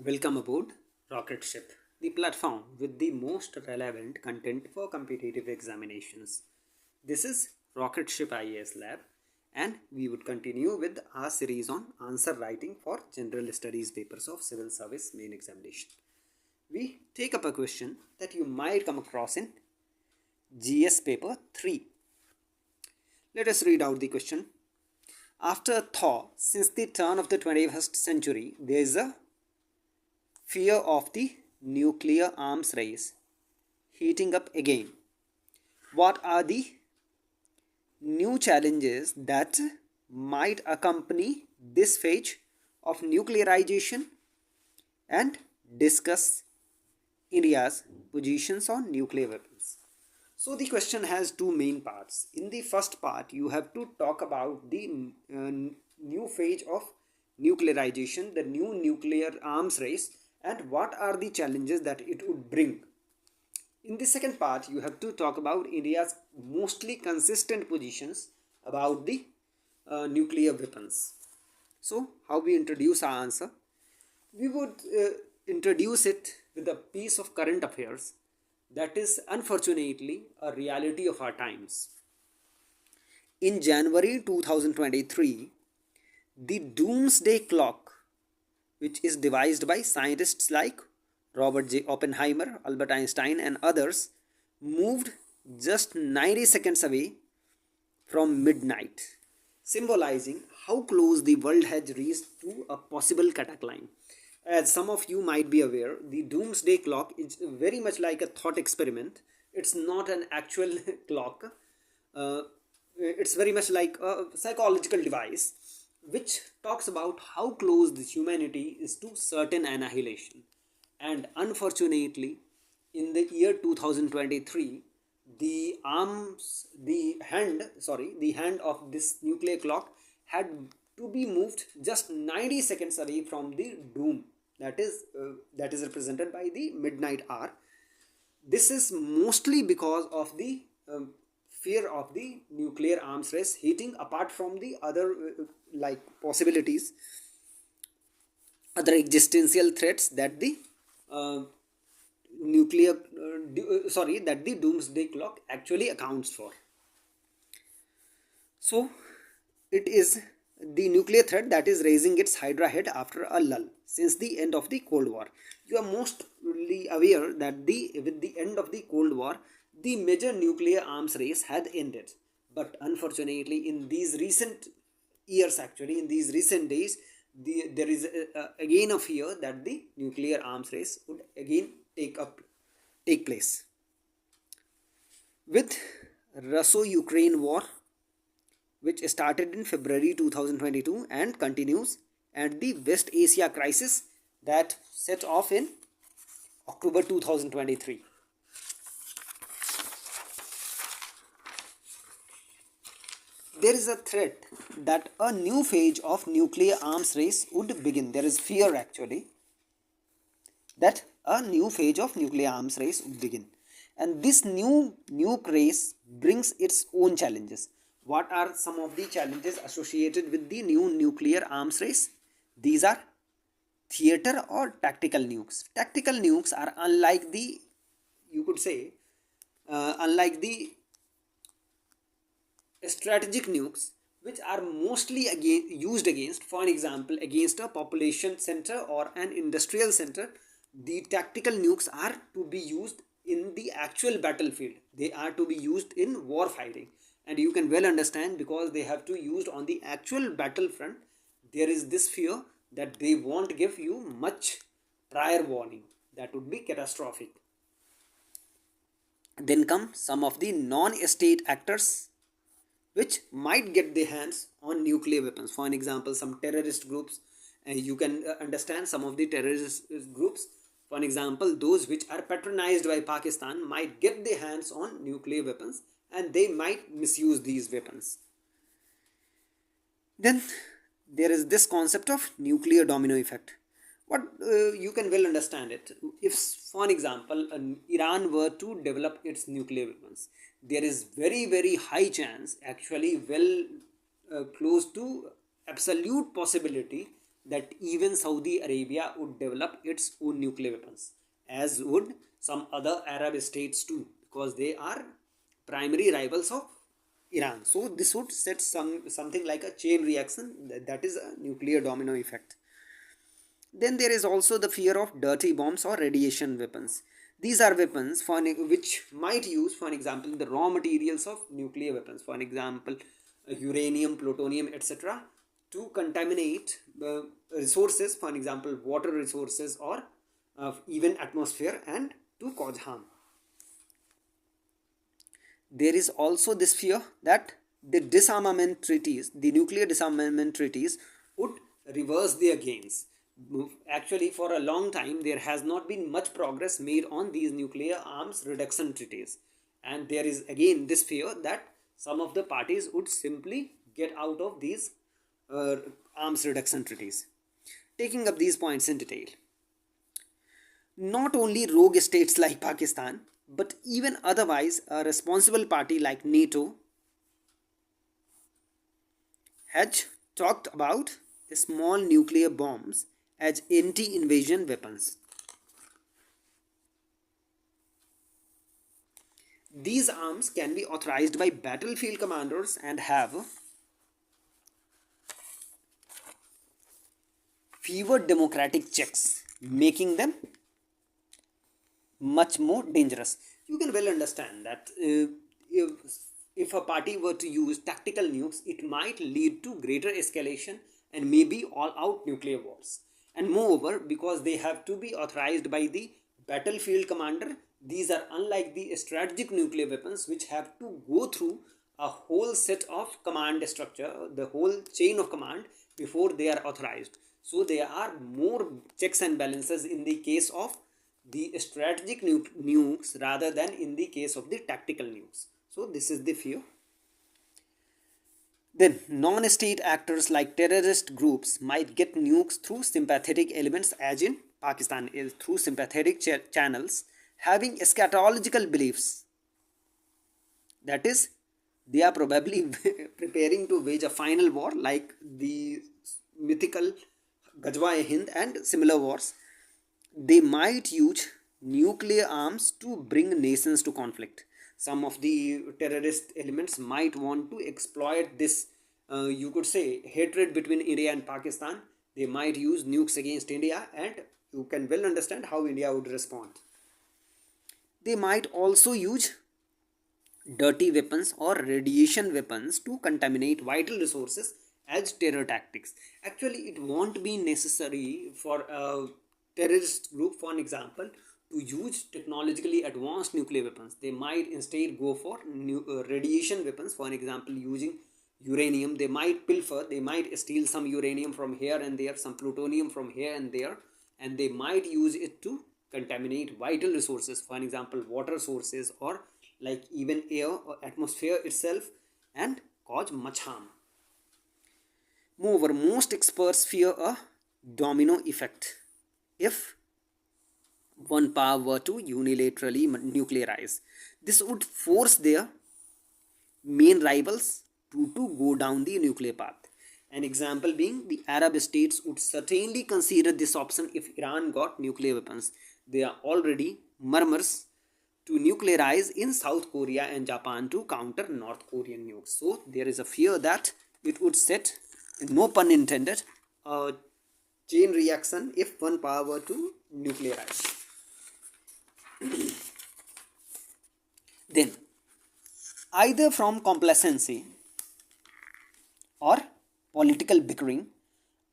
Welcome aboard Rocket Ship, the platform with the most relevant content for competitive examinations. This is Rocket Ship IAS Lab, and we would continue with our series on answer writing for general studies papers of civil service main examination. We take up a question that you might come across in GS paper 3. Let us read out the question. After a thaw, since the turn of the 21st century, there is a fear of the nuclear arms race heating up again. What are the new challenges that might accompany this phase of nuclearization, and discuss India's positions on nuclear weapons? So the question has two main parts. In the first part, you have to talk about the new phase of nuclearization, the new nuclear arms race, and what are the challenges that it would bring. In the second part, you have to talk about India's mostly consistent positions about the nuclear weapons. So, how we introduce our answer? We would introduce it with a piece of current affairs that is unfortunately a reality of our times. In January 2023, the doomsday clock, which is devised by scientists like Robert J. Oppenheimer, Albert Einstein, and others, moved just 90 seconds away from midnight, symbolizing how close the world has reached to a possible cataclysm. As some of you might be aware, the doomsday clock is very much like a thought experiment. It's not an actual clock. It's very much like a psychological device which talks about how close the humanity is to certain annihilation. And unfortunately, in the year 2023, the hand of this nuclear clock had to be moved just 90 seconds away from the doom that is represented by the midnight hour. This is mostly because of the fear of the nuclear arms race heating, apart from the other possibilities, other existential threats that the that the doomsday clock actually accounts for. So it is the nuclear threat that is raising its hydra head after a lull since the end of the Cold War. You are mostly aware that with the end of the Cold War, the major nuclear arms race had ended. But unfortunately, in these recent years, in these recent days, there is again a fear that the nuclear arms race would again take place. With Russo-Ukraine war, which started in February 2022 and continues, and the West Asia crisis that set off in October 2023. There is a threat that a new phase of nuclear arms race would begin. There is fear that a new phase of nuclear arms race would begin. And this new nuke race brings its own challenges. What are some of the challenges associated with the new nuclear arms race? These are theater or tactical nukes. Tactical nukes are unlike the strategic nukes, which are mostly used against, for an example, against a population center or an industrial center. The tactical nukes are to be used in the actual battlefield. They are to be used in war fighting, and you can well understand, because they have to be used on the actual battlefront, there is this fear that they won't give you much prior warning. That would be catastrophic. Then come some of the non-state actors which might get their hands on nuclear weapons. For an example, some terrorist groups, and you can understand some of the terrorist groups, for an example, those which are patronized by Pakistan, might get their hands on nuclear weapons and they might misuse these weapons. Then there is this concept of nuclear domino effect. What you can well understand it. If, for an example, Iran were to develop its nuclear weapons, there is very, very high chance, actually close to absolute possibility, that even Saudi Arabia would develop its own nuclear weapons, as would some other Arab states too, because they are primary rivals of Iran. So this would set something like a chain reaction, that is a nuclear domino effect. Then there is also the fear of dirty bombs or radiation weapons. These are weapons which might use, for an example, the raw materials of nuclear weapons, for an example, uranium, plutonium, etc., to contaminate resources, for an example, water resources or even atmosphere, and to cause harm. There is also this fear that the disarmament treaties, the nuclear disarmament treaties, would reverse their gains. Actually, for a long time, there has not been much progress made on these nuclear arms reduction treaties. And there is again this fear that some of the parties would simply get out of these arms reduction treaties. Taking up these points in detail. Not only rogue states like Pakistan, but even otherwise a responsible party like NATO has talked about small nuclear bombs as anti-invasion weapons. These arms can be authorized by battlefield commanders and have fewer democratic checks, making them much more dangerous. You can well understand that if a party were to use tactical nukes, it might lead to greater escalation and maybe all out nuclear wars. And moreover, because they have to be authorized by the battlefield commander, these are unlike the strategic nuclear weapons, which have to go through a whole set of command structure, the whole chain of command, before they are authorized. So there are more checks and balances in the case of the strategic nukes rather than in the case of the tactical nukes. So this is the fear. Then non-state actors like terrorist groups might get nukes through sympathetic elements, as in Pakistan is through sympathetic channels, having eschatological beliefs. That is, they are probably preparing to wage a final war like the mythical Gajwa-e-Hind and similar wars. They might use nuclear arms to bring nations to conflict. Some of the terrorist elements might want to exploit this, you could say, hatred between India and Pakistan. They might use nukes against India, and you can well understand how India would respond. They might also use dirty weapons or radiation weapons to contaminate vital resources as terror tactics. Actually, it won't be necessary for a terrorist group, for an example, to use technologically advanced nuclear weapons. They might instead go for radiation weapons, for an example, using uranium. They might pilfer, they might steal some uranium from here and there, some plutonium from here and there, and they might use it to contaminate vital resources, for an example, water sources, or like even air or atmosphere itself, and cause much harm. Moreover, most experts fear a domino effect if one power were to unilaterally nuclearize. This would force their main rivals to go down the nuclear path. An example being, the Arab states would certainly consider this option if Iran got nuclear weapons. There are already murmurs to nuclearize in South Korea and Japan to counter North Korean nukes. So there is a fear that it would set, no pun intended, a chain reaction if one power were to nuclearize. Then, either from complacency or political bickering,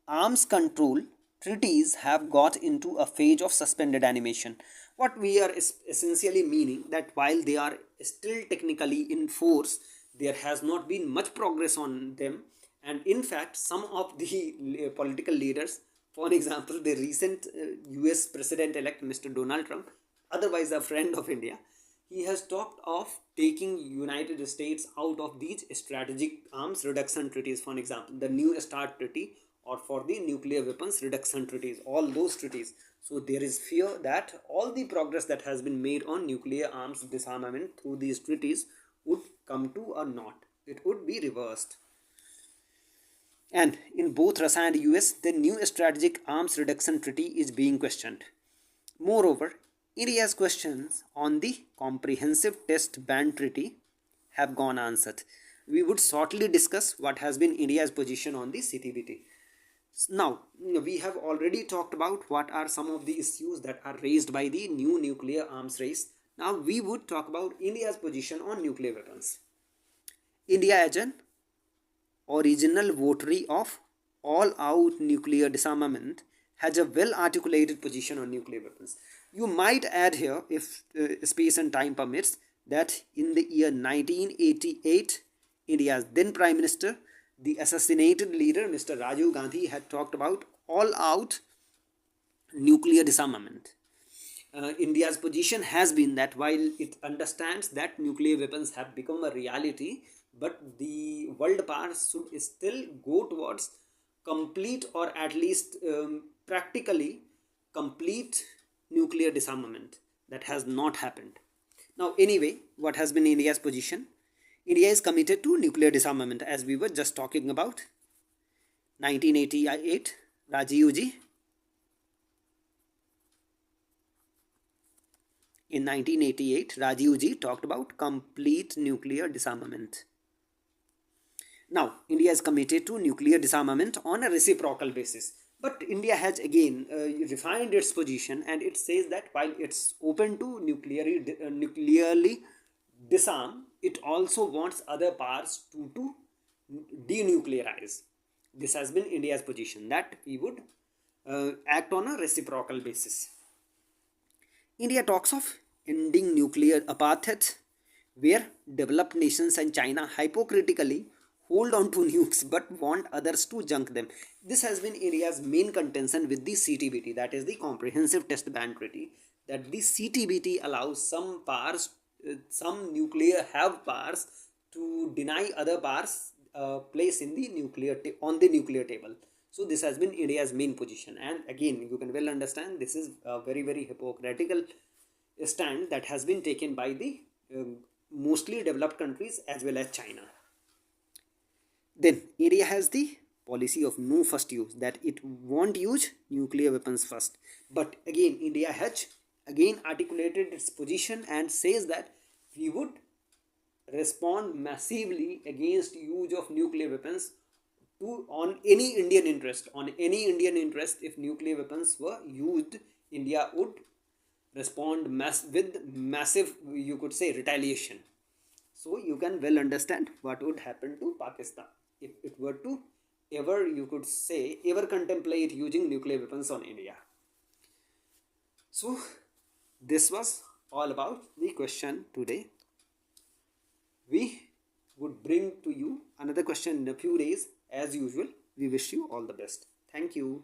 arms control treaties have got into a phase of suspended animation. What we are essentially meaning that while they are still technically in force, there has not been much progress on them, and in fact some of the political leaders, for example the recent US President-elect Mr. Donald Trump, otherwise a friend of India, he has talked of taking United States out of these strategic arms reduction treaties, for example the New START treaty, or for the nuclear weapons reduction treaties, all those treaties. So there is fear that all the progress that has been made on nuclear arms disarmament through these treaties would come to a naught. It would be reversed. And in both Russia and US, the new strategic arms reduction treaty is being questioned. Moreover, India's questions on the comprehensive test ban treaty have gone answered. We would shortly discuss what has been India's position on the CTBT. Now, we have already talked about what are some of the issues that are raised by the new nuclear arms race. Now, we would talk about India's position on nuclear weapons. India as an original votary of all-out nuclear disarmament has a well-articulated position on nuclear weapons. You might add here, if space and time permits, that in the year 1988, India's then Prime Minister, the assassinated leader Mr. Rajiv Gandhi, had talked about all-out nuclear disarmament. India's position has been that while it understands that nuclear weapons have become a reality, but the world powers should still go towards complete, or at least practically complete, nuclear disarmament. That has not happened. Now, anyway, what has been India's position? India is committed to nuclear disarmament, as we were just talking about. 1988, Rajiv ji. In 1988, Rajiv ji talked about complete nuclear disarmament. Now, India is committed to nuclear disarmament on a reciprocal basis. But India has again refined its position, and it says that while it's open to nuclearly disarm, it also wants other powers to denuclearize. This has been India's position, that we would act on a reciprocal basis. India talks of ending nuclear apartheid, where developed nations and China hypocritically hold on to nukes but want others to junk them. This has been India's main contention with the CTBT, that is the Comprehensive Test Ban Treaty, that the CTBT allows some powers, some nuclear have powers, to deny other powers place in the on the nuclear table. So this has been India's main position, and again you can well understand this is a very, very hypocritical stand that has been taken by the mostly developed countries as well as China. Then India has the policy of no first use, that it won't use nuclear weapons first. But again, India has again articulated its position and says that we would respond massively against use of nuclear weapons on any Indian interest. If nuclear weapons were used, India would respond with massive, you could say, retaliation. So you can well understand what would happen to Pakistan if it were to ever, you could say, ever contemplate using nuclear weapons on India. So this was all about the question today. We would bring to you another question in a few days as usual. We wish you all the best. Thank you.